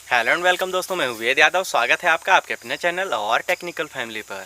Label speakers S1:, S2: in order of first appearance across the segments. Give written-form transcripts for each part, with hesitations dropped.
S1: Hello and welcome दोस्तों, मैं हूं वेद यादव। स्वागत है आपका आपके अपने चैनल और टेक्निकल फैमिली पर।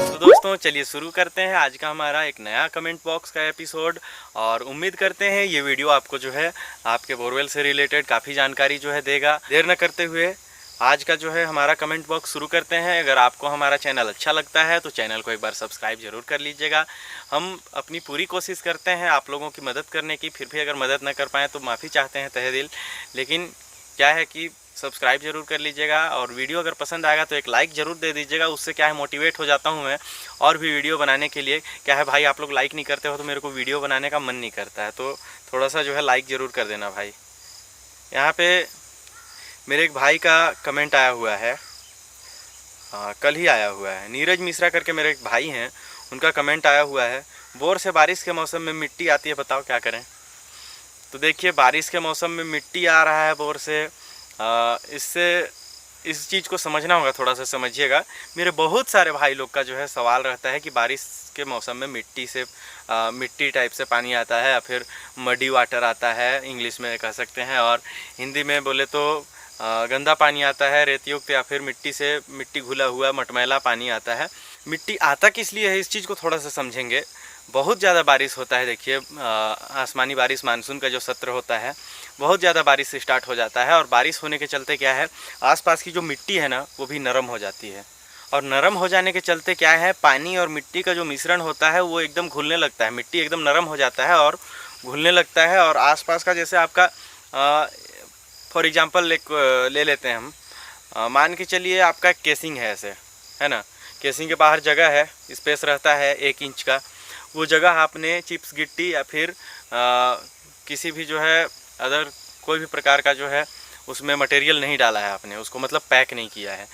S1: तो दोस्तों चलिए शुरू करते हैं आज का हमारा एक नया कमेंट बॉक्स का एपिसोड। और उम्मीद करते हैं ये वीडियो आपको जो है आपके बोरवेल से रिलेटेड काफ़ी जानकारी जो है देगा। देर न करते हुए आज का जो है हमारा कमेंट बॉक्स शुरू करते हैं। अगर आपको हमारा चैनल अच्छा लगता है तो चैनल को एक बार सब्सक्राइब जरूर कर लीजिएगा। हम अपनी पूरी कोशिश करते हैं आप लोगों की मदद करने की, फिर भी अगर मदद न कर पाएँ तो माफ़ी चाहते हैं तहे दिल। लेकिन क्या है कि सब्सक्राइब जरूर कर लीजिएगा और वीडियो अगर पसंद आएगा तो एक लाइक ज़रूर दे दीजिएगा। उससे क्या है मोटिवेट हो जाता हूँ मैं और भी वीडियो बनाने के लिए। क्या है भाई, आप लोग लाइक नहीं करते हो तो मेरे को वीडियो बनाने का मन नहीं करता है, तो थोड़ा सा जो है लाइक ज़रूर कर देना भाई। यहाँ पे मेरे एक भाई का कमेंट आया हुआ है, कल ही आया हुआ है। नीरज मिश्रा करके मेरे एक भाई हैं, उनका कमेंट आया हुआ है, बोर से बारिश के मौसम में मिट्टी आती है, बताओ क्या करें। तो देखिए, बारिश के मौसम में मिट्टी आ रहा है बोर से, इससे इस चीज़ को समझना होगा, थोड़ा सा समझिएगा। मेरे बहुत सारे भाई लोग का जो है सवाल रहता है कि बारिश के मौसम में मिट्टी से मिट्टी टाइप से पानी आता है या फिर मडी वाटर आता है, इंग्लिश में कह सकते हैं, और हिंदी में बोले तो गंदा पानी आता है, रेतयुक्त या फिर मिट्टी घुला हुआ मटमैला पानी आता है। मिट्टी आता किस लिए है, इस चीज़ को थोड़ा सा समझेंगे। बहुत ज़्यादा बारिश होता है, देखिए आसमानी बारिश, मानसून का जो सत्र होता है, बहुत ज़्यादा बारिश स्टार्ट हो जाता है। और बारिश होने के चलते क्या है, आसपास की जो मिट्टी है ना वो भी नरम हो जाती है। और नरम हो जाने के चलते क्या है, पानी और मिट्टी का जो मिश्रण होता है वो एकदम घुलने लगता है, मिट्टी एकदम नरम हो जाता है और घुलने लगता है। और आसपास का जैसे आपका फॉर एग्जांपल ले लेते हैं हम, मान के चलिए आपका केसिंग है, ऐसे है ना, केसिंग के बाहर जगह है, स्पेस रहता है 1 इंच का। वो जगह आपने चिप्स गिट्टी या फिर किसी भी जो है अदर कोई भी प्रकार का जो है उसमें मटेरियल नहीं डाला है आपने, उसको मतलब पैक नहीं किया है।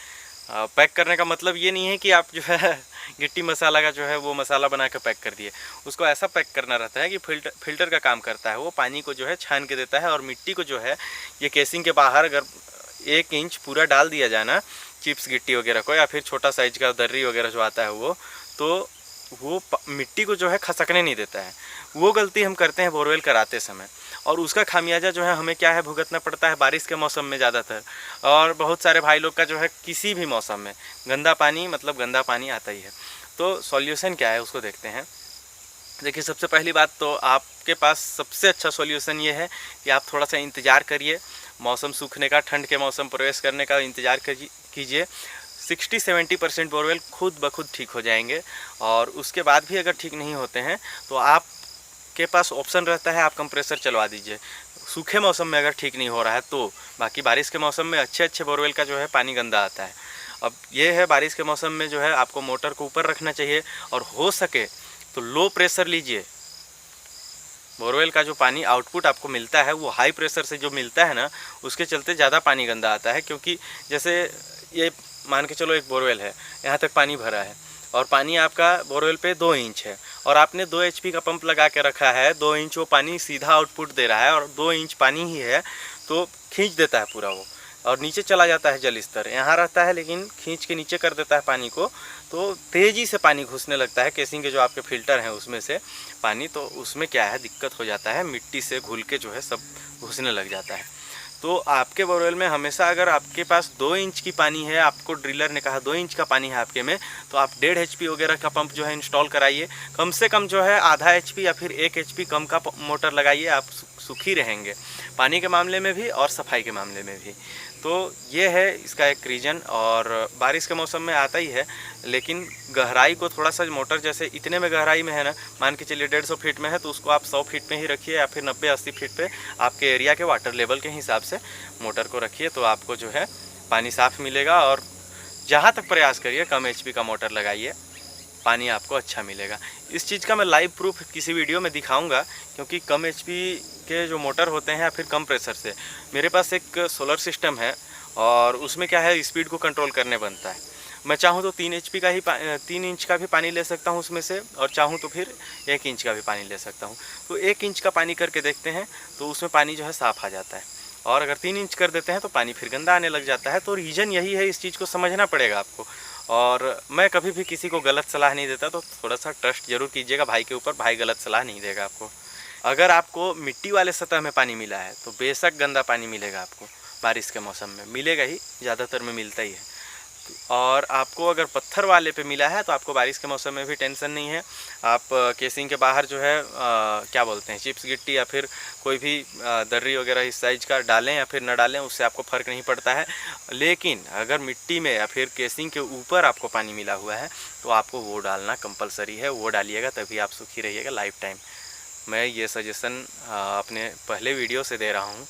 S1: पैक करने का मतलब ये नहीं है कि आप जो है गिट्टी मसाला का जो है वो मसाला बना के पैक कर दिए। उसको ऐसा पैक करना रहता है कि फिल्टर का काम करता है, वो पानी को जो है छान के देता है। और मिट्टी को जो है ये केसिंग के बाहर अगर 1 इंच पूरा डाल दिया जाए ना, चिप्स गिट्टी वगैरह को या फिर छोटा साइज का दर्री वगैरह जो आता है वो मिट्टी को जो है खसकने नहीं देता है। वो गलती हम करते हैं बोरवेल कराते समय, और उसका खामियाजा जो है हमें क्या है भुगतना पड़ता है बारिश के मौसम में ज़्यादातर। और बहुत सारे भाई लोग का जो है किसी भी मौसम में गंदा पानी मतलब गंदा पानी आता ही है। तो सॉल्यूशन क्या है उसको देखते हैं। देखिए, सबसे पहली बात तो आपके पास सबसे अच्छा सॉल्यूशन ये है कि आप थोड़ा सा इंतज़ार करिए, मौसम सूखने का, ठंड के मौसम प्रवेश करने का इंतज़ार कीजिए। 60-70% बोरवेल खुद ब खुद ठीक हो जाएंगे। और उसके बाद भी अगर ठीक नहीं होते हैं तो आपके पास ऑप्शन रहता है, आप कंप्रेसर चलवा दीजिए। सूखे मौसम में अगर ठीक नहीं हो रहा है तो, बाकी बारिश के मौसम में अच्छे बोरवेल का जो है पानी गंदा आता है। अब ये है, बारिश के मौसम में जो है आपको मोटर को ऊपर रखना चाहिए और हो सके तो लो प्रेशर लीजिए। बोरवेल का जो पानी आउटपुट आपको मिलता है वो हाई प्रेशर से जो मिलता है ना, उसके चलते ज़्यादा पानी गंदा आता है। क्योंकि जैसे ये मान के चलो एक बोरवेल है, यहाँ तक पानी भरा है और पानी आपका बोरवेल पे 2 इंच है और आपने 2 HP का पंप लगा के रखा है। 2 इंच वो पानी सीधा आउटपुट दे रहा है और 2 इंच पानी ही है तो खींच देता है पूरा वो, और नीचे चला जाता है। जल स्तर यहाँ रहता है लेकिन खींच के नीचे कर देता है पानी को, तो तेज़ी से पानी घुसने लगता है। केसिंग के जो आपके फिल्टर हैं उसमें से पानी, तो उसमें क्या है दिक्कत हो जाता है, मिट्टी से घुल के जो है सब घुसने लग जाता है। तो आपके बोरवेल में हमेशा अगर आपके पास 2 इंच की पानी है, आपको ड्रिलर ने कहा 2 इंच का पानी है आपके में, तो आप 1.5 HP वगैरह का पंप जो है इंस्टॉल कराइए। कम से कम जो है आधा HP या फिर 1 HP कम का मोटर लगाइए, आप सुखी रहेंगे पानी के मामले में भी और सफाई के मामले में भी। तो ये है इसका एक रीज़न। और बारिश के मौसम में आता ही है, लेकिन गहराई को थोड़ा सा, मोटर जैसे इतने में गहराई में है ना, मान के चलिए 150 फीट में है तो उसको आप 100 फीट में ही रखिए या फिर 90-80 फीट पे आपके एरिया के वाटर लेवल के हिसाब से मोटर को रखिए, तो आपको जो है पानी साफ़ मिलेगा। और जहाँ तक प्रयास करिए कम HP का मोटर लगाइए, पानी आपको अच्छा मिलेगा। इस चीज़ का मैं लाइव प्रूफ किसी वीडियो में दिखाऊंगा, क्योंकि कम HP के जो मोटर होते हैं या फिर कम प्रेशर से, मेरे पास एक सोलर सिस्टम है और उसमें क्या है स्पीड को कंट्रोल करने बनता है। मैं चाहूँ तो 3 HP का ही 3 इंच का भी पानी ले सकता हूँ उसमें से, और चाहूँ तो फिर 1 इंच का भी पानी ले सकता हूँ। तो 1 इंच का पानी करके देखते हैं तो उसमें पानी जो है साफ़ आ जाता है और अगर 3 इंच कर देते हैं तो पानी फिर गंदा आने लग जाता है। तो रीज़न यही है, इस चीज़ को समझना पड़ेगा आपको। और मैं कभी भी किसी को गलत सलाह नहीं देता, तो थोड़ा सा ट्रस्ट ज़रूर कीजिएगा भाई के ऊपर। भाई गलत सलाह नहीं देगा आपको। अगर आपको मिट्टी वाले सतह में पानी मिला है तो बेशक गंदा पानी मिलेगा आपको, बारिश के मौसम में मिलेगा ही, ज़्यादातर में मिलता ही है। और आपको अगर पत्थर वाले पे मिला है तो आपको बारिश के मौसम में भी टेंशन नहीं है। आप केसिंग के बाहर जो है क्या बोलते हैं, चिप्स गिट्टी या फिर कोई भी दर्री वगैरह इस साइज का डालें या फिर न डालें, उससे आपको फ़र्क नहीं पड़ता है। लेकिन अगर मिट्टी में या फिर केसिंग के ऊपर आपको पानी मिला हुआ है तो आपको वो डालना कंपलसरी है, वो डालिएगा, तभी आप सुखी रहिएगा लाइफ टाइम। मैं ये सजेशन अपने पहले वीडियो से दे रहा हूँ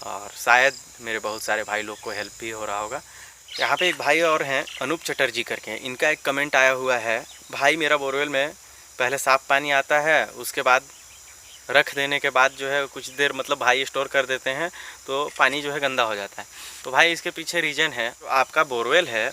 S1: और शायद मेरे बहुत सारे भाई लोग को हेल्प भी हो रहा होगा। यहाँ पे एक भाई और हैं, अनूप चटर्जी करके, इनका एक कमेंट आया हुआ है, भाई मेरा बोरवेल में पहले साफ़ पानी आता है, उसके बाद रख देने के बाद जो है कुछ देर मतलब भाई स्टोर कर देते हैं तो पानी जो है गंदा हो जाता है। तो भाई इसके पीछे रीज़न है, आपका बोरवेल है,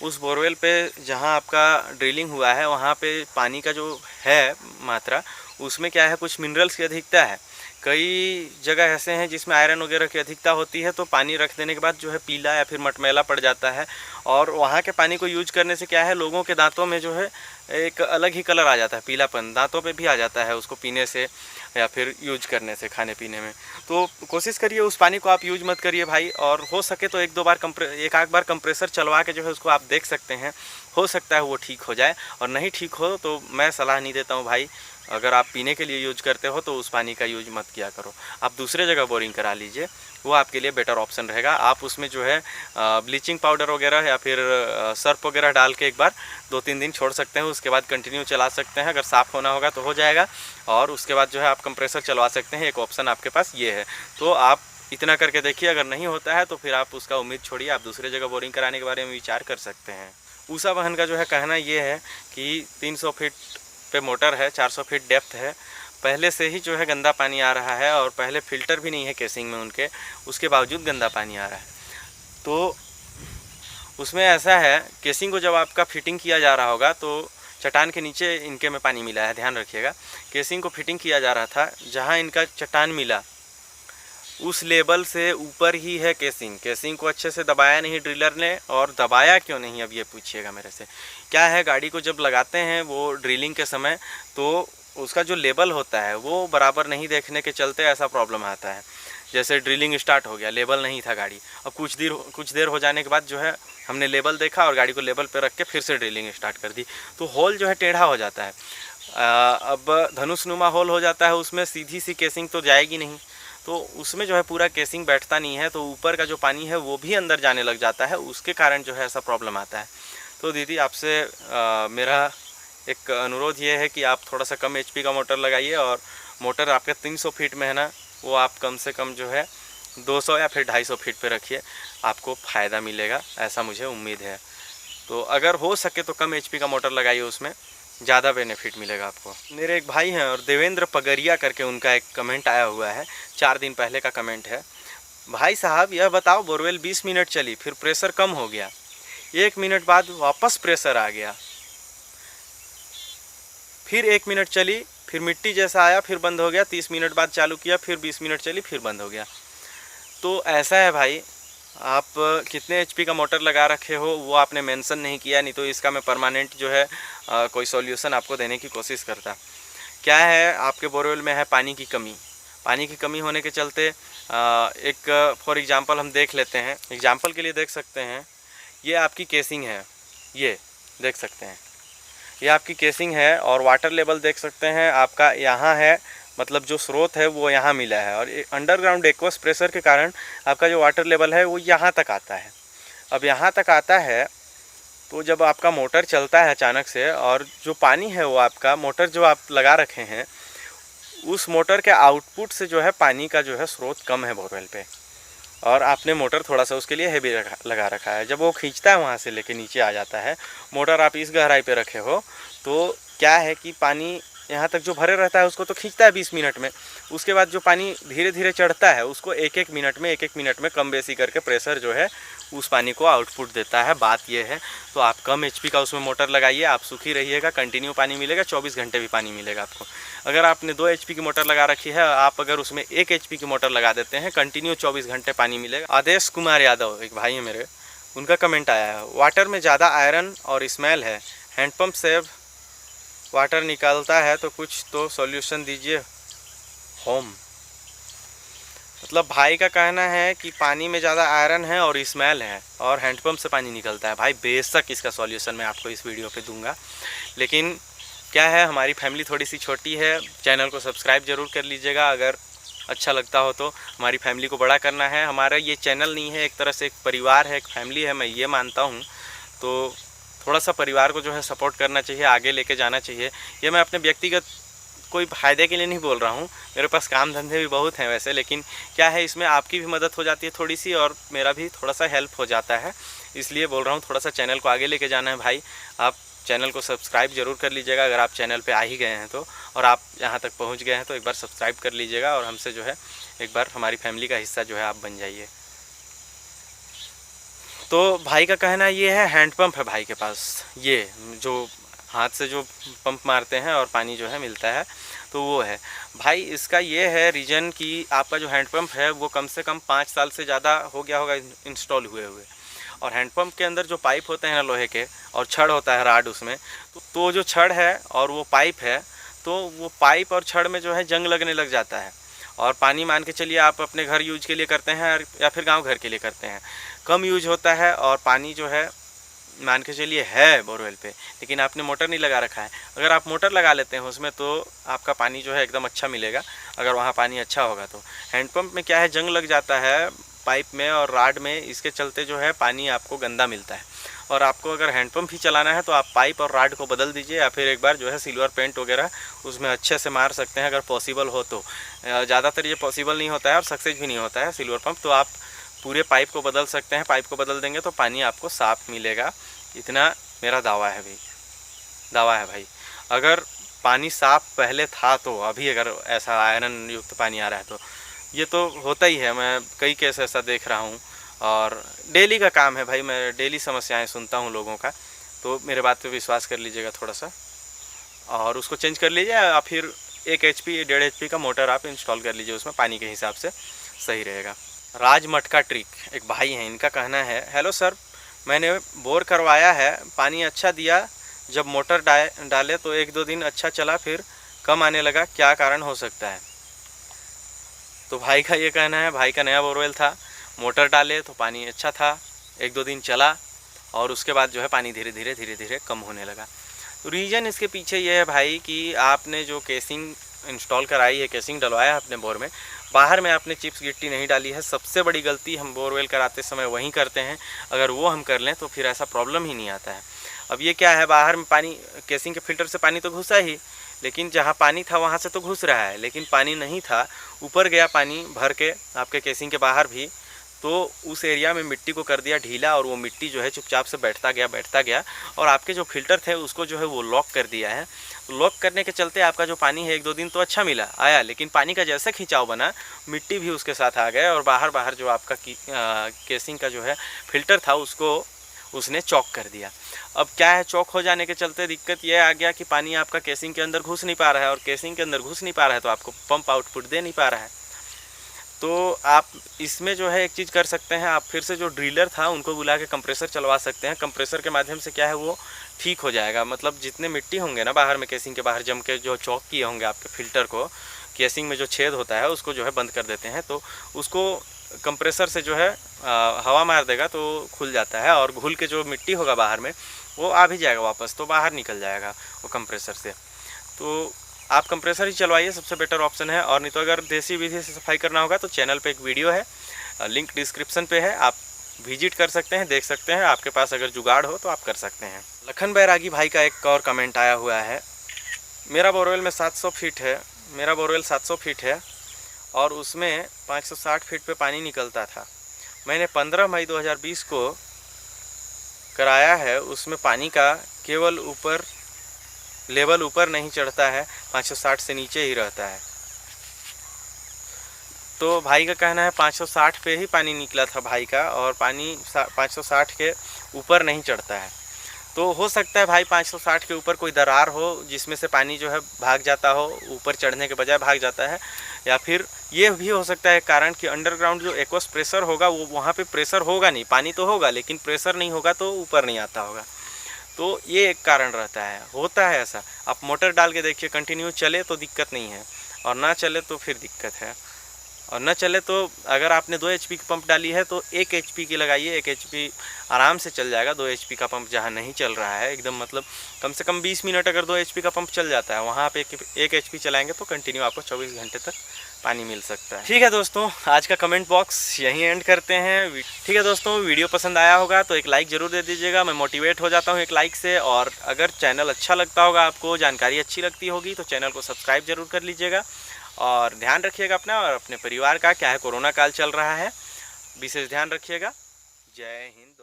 S1: उस बोरवेल पे जहाँ आपका ड्रिलिंग हुआ है वहाँ पे पानी का जो है मात्रा, उसमें क्या है, कुछ मिनरल्स की अधिकता है। कई जगह ऐसे हैं जिसमें आयरन वगैरह की अधिकता होती है, तो पानी रख देने के बाद जो है पीला या फिर मटमैला पड़ जाता है। और वहाँ के पानी को यूज करने से क्या है, लोगों के दांतों में जो है एक अलग ही कलर आ जाता है, पीलापन दांतों पे भी आ जाता है उसको पीने से या फिर यूज करने से, खाने पीने में। तो कोशिश करिए उस पानी को आप यूज मत करिए भाई। और हो सके तो एक आध बार कंप्रेसर चलवा के जो है उसको आप देख सकते हैं, हो सकता है वो ठीक हो जाए। और नहीं ठीक हो तो मैं सलाह नहीं देता हूँ भाई, अगर आप पीने के लिए यूज करते हो तो उस पानी का यूज मत किया करो, आप दूसरे जगह बोरिंग करा लीजिए, वो आपके लिए बेटर ऑप्शन रहेगा। आप उसमें जो है ब्लीचिंग पाउडर वगैरह या फिर सर्फ वगैरह डाल के एक बार 2-3 दिन छोड़ सकते हैं, उसके बाद कंटिन्यू चला सकते हैं। अगर साफ़ होना होगा तो हो जाएगा, और उसके बाद जो है आप कंप्रेसर चलवा सकते हैं, एक ऑप्शन आपके पास ये है। तो आप इतना करके देखिए, अगर नहीं होता है तो फिर आप उसका उम्मीद छोड़िए, आप दूसरे जगह बोरिंग कराने के बारे में विचार कर सकते हैं। ऊषा वाहन का जो है कहना ये है कि 300 फीट पे मोटर है, 400 फीट डेप्थ है, पहले से ही जो है गंदा पानी आ रहा है, और पहले फ़िल्टर भी नहीं है केसिंग में उनके, उसके बावजूद गंदा पानी आ रहा है। तो उसमें ऐसा है, केसिंग को जब आपका फिटिंग किया जा रहा होगा तो चट्टान के नीचे इनके में पानी मिला है, ध्यान रखिएगा। केसिंग को फिटिंग किया जा रहा था, जहाँ इनका चट्टान मिला उस लेवल से ऊपर ही है केसिंग। केसिंग को अच्छे से दबाया नहीं ड्रिलर ने, और दबाया क्यों नहीं अब ये पूछिएगा मेरे से। क्या है, गाड़ी को जब लगाते हैं वो ड्रिलिंग के समय, तो उसका जो लेवल होता है वो बराबर नहीं देखने के चलते ऐसा प्रॉब्लम आता है। जैसे ड्रिलिंग स्टार्ट हो गया, लेवल नहीं था गाड़ी, अब कुछ देर हो जाने के बाद जो है हमने लेवल देखा और गाड़ी को लेवल पे रख के फिर से ड्रिलिंग स्टार्ट कर दी, तो होल जो है टेढ़ा हो जाता है। अब धनुषनुमा होल हो जाता है, उसमें सीधी सी केसिंग तो जाएगी नहीं, तो उसमें जो है पूरा केसिंग बैठता नहीं है, तो ऊपर का जो पानी है वो भी अंदर जाने लग जाता है, उसके कारण जो है ऐसा प्रॉब्लम आता है। तो दीदी आपसे मेरा एक अनुरोध ये है कि आप थोड़ा सा कम HP का मोटर लगाइए, और मोटर आपके 300 फीट में है ना, वो आप कम से कम जो है 200 या फिर 250 फीट पे रखिए, आपको फ़ायदा मिलेगा, ऐसा मुझे उम्मीद है। तो अगर हो सके तो कम HP का मोटर लगाइए, उसमें ज़्यादा बेनिफिट मिलेगा आपको। मेरे एक भाई हैं, और देवेंद्र पगरिया करके उनका एक कमेंट आया हुआ है, 4 दिन पहले का कमेंट है। भाई साहब यह बताओ, बोरवेल 20 मिनट चली, फिर प्रेशर कम हो गया, 1 मिनट बाद वापस प्रेशर आ गया, फिर 1 मिनट चली, फिर मिट्टी जैसा आया, फिर बंद हो गया, 30 मिनट बाद चालू किया, फिर 20 मिनट चली, फिर बंद हो गया। तो ऐसा है भाई, आप कितने HP का मोटर लगा रखे हो वो आपने मेंशन नहीं किया, नहीं तो इसका मैं परमानेंट जो है कोई सॉल्यूशन आपको देने की कोशिश करता। क्या है, आपके बोरवेल में है पानी की कमी। पानी की कमी होने के चलते एक फॉर एग्जांपल हम देख लेते हैं, एग्जांपल के लिए देख सकते हैं, ये आपकी केसिंग है, ये देख सकते हैं, ये आपकी केसिंग है, और वाटर लेवल देख सकते हैं आपका यहाँ है, मतलब जो स्रोत है वो यहाँ मिला है, और अंडरग्राउंड एक्वस प्रेशर के कारण आपका जो वाटर लेवल है वो यहाँ तक आता है। अब यहाँ तक आता है तो जब आपका मोटर चलता है अचानक से, और जो पानी है वो आपका मोटर जो आप लगा रखे हैं, उस मोटर के आउटपुट से जो है पानी का जो है स्रोत कम है बोरवेल पे, और आपने मोटर थोड़ा सा उसके लिए हेवी लगा रखा है। जब वो खींचता है वहाँ से लेके नीचे आ जाता है, मोटर आप इस गहराई पे रखे हो, तो क्या है कि पानी यहाँ तक जो भरे रहता है उसको तो खींचता है 20 मिनट में, उसके बाद जो पानी धीरे धीरे चढ़ता है उसको एक एक मिनट में कम बेसी करके प्रेशर जो है उस पानी को आउटपुट देता है, बात यह है। तो आप कम HP का उसमें मोटर लगाइए, आप सुखी रहिएगा, कंटिन्यू पानी मिलेगा, 24 घंटे भी पानी मिलेगा आपको। अगर आपने 2 HP की मोटर लगा रखी है, आप अगर उसमें 1 HP की मोटर लगा देते हैं, कंटिन्यू 24 घंटे पानी मिलेगा। आदेश कुमार यादव एक भाई है मेरे, उनका कमेंट आया है, वाटर में ज़्यादा आयरन और स्मेल है, हैंडपम्प से वाटर निकालता है तो कुछ तो सॉल्यूशन दीजिए होम। मतलब भाई का कहना है कि पानी में ज़्यादा आयरन है और स्मेल है और हैंडपम्प से पानी निकलता है। भाई बेशक इसका सॉल्यूशन मैं आपको इस वीडियो पे दूंगा, लेकिन क्या है, हमारी फैमिली थोड़ी सी छोटी है, चैनल को सब्सक्राइब ज़रूर कर लीजिएगा अगर अच्छा लगता हो तो। हमारी फैमिली को बड़ा करना है, हमारा ये चैनल नहीं है, एक तरह से एक परिवार है, एक फैमिली है, मैं ये मानता हूँ। तो थोड़ा सा परिवार को जो है सपोर्ट करना चाहिए, आगे लेके जाना चाहिए। ये मैं अपने व्यक्तिगत कोई फ़ायदे के लिए नहीं बोल रहा हूँ, मेरे पास काम धंधे भी बहुत हैं वैसे, लेकिन क्या है, इसमें आपकी भी मदद हो जाती है थोड़ी सी और मेरा भी थोड़ा सा हेल्प हो जाता है, इसलिए बोल रहा हूँ। थोड़ा सा चैनल को आगे लेके जाना है भाई। आप चैनल को सब्सक्राइब जरूर कर लीजिएगा अगर आप चैनल पे आ ही गए हैं तो, और आप यहाँ तक पहुँच गए हैं तो एक बार सब्सक्राइब कर लीजिएगा और हमसे जो है एक बार हमारी फैमिली का हिस्सा जो है आप बन जाइए। तो भाई का कहना ये है, हैंडपम्प है भाई के पास, ये जो हाथ से जो पंप मारते हैं और पानी जो है मिलता है, तो वो है भाई। इसका ये है रीज़न कि आपका जो हैंडपम्प है वो कम से कम 5 साल से ज़्यादा हो गया होगा इंस्टॉल हुए हुए, और हैंडपम्प के अंदर जो पाइप होते हैं ना लोहे के, और छड़ होता है राड उसमें, तो जो छड़ है और वो पाइप है, तो वो पाइप और छड़ में जो है जंग लगने लग जाता है। और पानी मान के चलिए आप अपने घर यूज के लिए करते हैं या फिर गांव घर के लिए करते हैं, कम यूज होता है और पानी जो है मान के चलिए है बोरवेल पे, लेकिन आपने मोटर नहीं लगा रखा है। अगर आप मोटर लगा लेते हैं उसमें तो आपका पानी जो है एकदम अच्छा मिलेगा, अगर वहाँ पानी अच्छा होगा तो। हैंडपम्प में क्या है, जंग लग जाता है पाइप में और राड में, इसके चलते जो है पानी आपको गंदा मिलता है। और आपको अगर हैंडपम्प ही चलाना है तो आप पाइप और राड को बदल दीजिए, या फिर एक बार जो है सिल्वर पेंट वगैरह उसमें अच्छे से मार सकते हैं अगर पॉसिबल हो तो। ज़्यादातर ये पॉसिबल नहीं होता है और सक्सेस भी नहीं होता है सिल्वर पंप, तो आप पूरे पाइप को बदल सकते हैं। पाइप को बदल देंगे तो पानी आपको साफ़ मिलेगा, इतना मेरा दावा है भाई, दावा है भाई। अगर पानी साफ़ पहले था तो अभी अगर ऐसा आयरन युक्त पानी आ रहा है तो ये तो होता ही है, मैं कई केस ऐसा देख रहा हूँ और डेली का काम है भाई, मैं डेली समस्याएं सुनता हूँ लोगों का, तो मेरे बात पे विश्वास कर लीजिएगा थोड़ा सा और उसको चेंज कर लीजिए, या फिर 1 HP 1.5 HP का मोटर आप इंस्टॉल कर लीजिए, उसमें पानी के हिसाब से सही रहेगा। राज मटका ट्रिक एक भाई हैं, इनका कहना है, हेलो सर, मैंने बोर करवाया है, पानी अच्छा दिया, जब मोटर डाले तो 1-2 दिन अच्छा चला, फिर कम आने लगा, क्या कारण हो सकता है? तो भाई का ये कहना है, भाई का नया बोरवेल था, मोटर डाले तो पानी अच्छा था, 1-2 दिन चला और उसके बाद जो है पानी धीरे धीरे कम होने लगा। तो रीज़न इसके पीछे ये है भाई कि आपने जो केसिंग इंस्टॉल कराई है, केसिंग डलवाया है अपने बोर में, बाहर में आपने चिप्स गिट्टी नहीं डाली है। सबसे बड़ी गलती हम बोरवेल कराते समय वहीं करते हैं, अगर वो हम कर लें तो फिर ऐसा प्रॉब्लम ही नहीं आता है। अब ये क्या है, बाहर में पानी केसिंग के फिल्टर से पानी तो घुसा ही, लेकिन जहाँ पानी था वहाँ से तो घुस रहा है, लेकिन पानी नहीं था, ऊपर गया पानी भर के आपके केसिंग के बाहर भी, तो उस एरिया में मिट्टी को कर दिया ढीला और वो मिट्टी जो है चुपचाप से बैठता गया और आपके जो फिल्टर थे उसको जो है वो लॉक कर दिया है। तो लॉक करने के चलते आपका जो पानी है 1-2 दिन तो अच्छा मिला आया, लेकिन पानी का जैसा खिंचाव बना, मिट्टी भी उसके साथ आ गया और बाहर जो आपका केसिंग का जो है फिल्टर था उसको उसने चॉक कर दिया। अब क्या है, चॉक हो जाने के चलते दिक्कत ये आ गया कि पानी आपका केसिंग के अंदर घुस नहीं पा रहा है, और केसिंग के अंदर घुस नहीं पा रहा है तो आपको पंप आउटपुट दे नहीं पा रहा है। तो आप इसमें जो है एक चीज़ कर सकते हैं, आप फिर से जो ड्रिलर था उनको बुला के कंप्रेसर चलवा सकते हैं। कंप्रेसर के माध्यम से क्या है वो ठीक हो जाएगा, मतलब जितने मिट्टी होंगे ना बाहर में केसिंग के बाहर जम के जो चॉक किए होंगे आपके फिल्टर को, केसिंग में जो छेद होता है उसको जो है बंद कर देते हैं, तो उसको कंप्रेसर से जो है हवा मार देगा तो खुल जाता है, और घुल के जो मिट्टी होगा बाहर में वो आ भी जाएगा वापस, तो बाहर निकल जाएगा वो कंप्रेसर से। तो आप कंप्रेसर ही चलवाइए, सबसे बेटर ऑप्शन है। और नहीं तो अगर देसी विधि से सफाई करना होगा तो चैनल पे एक वीडियो है, लिंक डिस्क्रिप्शन पे है, आप विजिट कर सकते हैं, देख सकते हैं। आपके पास अगर जुगाड़ हो तो आप कर सकते हैं। लखन बैरागी भाई का एक और कमेंट आया हुआ है, मेरा बोरवेल में 700 फीट है, मेरा बोरवेल 700 फीट है और उसमें 560 फीट पे पानी निकलता था। मैंने 15 मई 2020 को कराया है, उसमें पानी का केवल लेवल ऊपर नहीं चढ़ता है, 560 से नीचे ही रहता है। तो भाई का कहना है 560 पे ही पानी निकला था भाई का, और पानी 560 के ऊपर नहीं चढ़ता है। तो हो सकता है भाई 560 के ऊपर कोई दरार हो जिसमें से पानी जो है भाग जाता हो, ऊपर चढ़ने के बजाय भाग जाता है। या फिर ये भी हो सकता है कारण कि अंडरग्राउंड जो एक्वस प्रेशर होगा वो वहाँ पे प्रेशर होगा नहीं, पानी तो होगा लेकिन प्रेशर नहीं होगा तो ऊपर नहीं आता होगा। तो ये एक कारण रहता है, होता है ऐसा। आप मोटर डाल के देखिए, कंटिन्यू चले तो दिक्कत नहीं है, और ना चले तो फिर दिक्कत है। और न चले तो अगर आपने 2 HP की पंप डाली है तो 1 HP की लगाइए, 1 HP आराम से चल जाएगा। 2 HP का पंप जहाँ नहीं चल रहा है एकदम, मतलब कम से कम 20 मिनट अगर 2 HP का पंप चल जाता है वहाँ पे 1 HP चलाएंगे तो कंटिन्यू आपको 24 घंटे तक पानी मिल सकता है। ठीक है दोस्तों, आज का कमेंट बॉक्स यहीं एंड करते हैं। ठीक है दोस्तों, वीडियो पसंद आया होगा तो एक लाइक ज़रूर दे दीजिएगा, मैं मोटिवेट हो जाता हूँ एक लाइक से। और अगर चैनल अच्छा लगता होगा, आपको जानकारी अच्छी लगती होगी तो चैनल को सब्सक्राइब जरूर कर लीजिएगा। और ध्यान रखिएगा अपना और अपने परिवार का, क्या है कोरोना काल चल रहा है, विशेष ध्यान रखिएगा। जय हिंद।